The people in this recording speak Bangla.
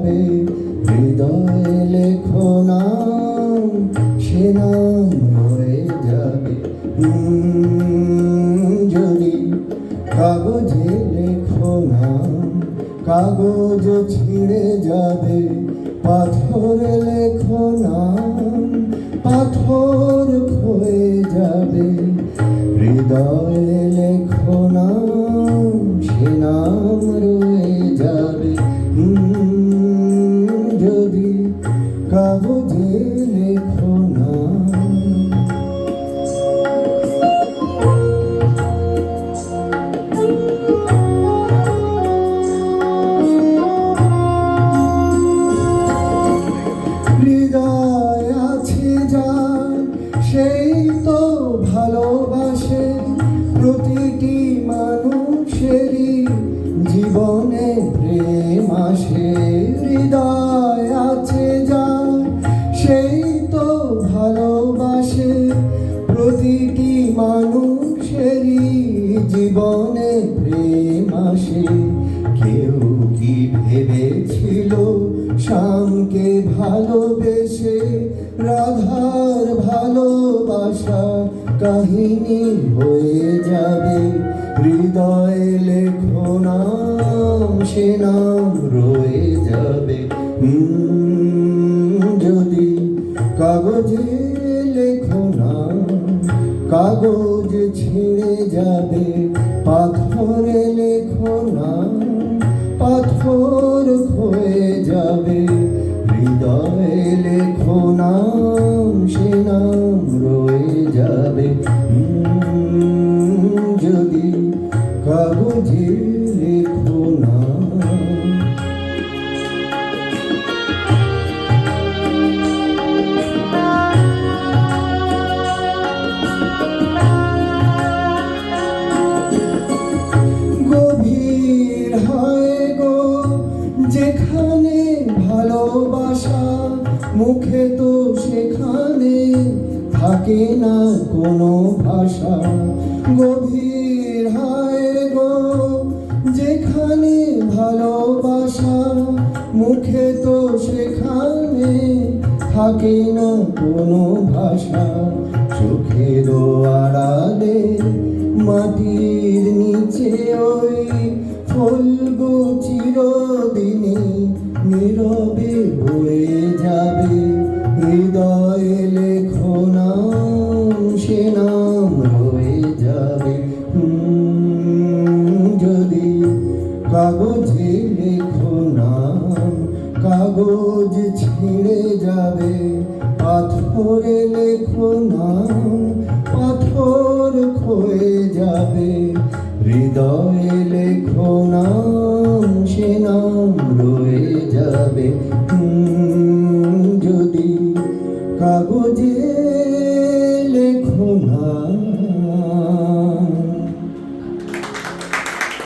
যাবে, হৃদয়ে লেখো নাম, সে নাম রয়ে যাবে। যদি কাগজে লেখো নাম, কাগজ ছিঁড়ে যাবে, পাথরে লেখো নাম, পাথর ক্ষয়ে যাবে। হৃদয়ে লেখো নাম, সে নাম রয়ে যাবে। যদি কাগজে লেখো নাম। হৃদয় আছে যার, সেই তো ভালোবাসে, প্রতিটি মানুষেরই জীবনে প্রেম আসে। হৃদয় আছে যার, সেই তো ভালোবাসে, প্রতিটি মানুষেরই জীবনে প্রেম আসে। কেউ কি ভেবেছিল শ্যামকে ভালোবেসে রাধার ভালোবাসা কাহিনী হয়ে যাবে। হৃদয়ে লেখো নাম, সে নাম রয়ে যাবে। যদি কাগজে লেখো নাম, কাগজ ছিঁড়ে যাবে, পাথরে লেখো নাম, পাথর ক্ষয়ে যাবে। হৃদয়ে লেখো নাম, সে নাম রয়ে যাবে। যদি কাগজে লেখো নাম। গভীর হয় গো যেখানে ভালোবাসা, মুখে তো সেখানে থাকে না কোনো ভাষা। গভীর হয় গো যেখানে ভালোবাসা, মুখে তো সেখানে থাকে না কোনো ভাষা। চোখের আড়ালে মাটির নিচে ওই ফলগো চিরদিনে নীরবে বয়ে যাবে। হৃদয়ে লেখো নাম, সে নাম রয়ে যাবে। যদি কাগজে লেখো নাম, কাগজ ছিঁড়ে যাবে, পাথরে লেখো নাম, পাথর ক্ষয়ে যাবে। হৃদয়ে লেখো নাম, সে নাম রয়ে যাবে। যদি কাগজ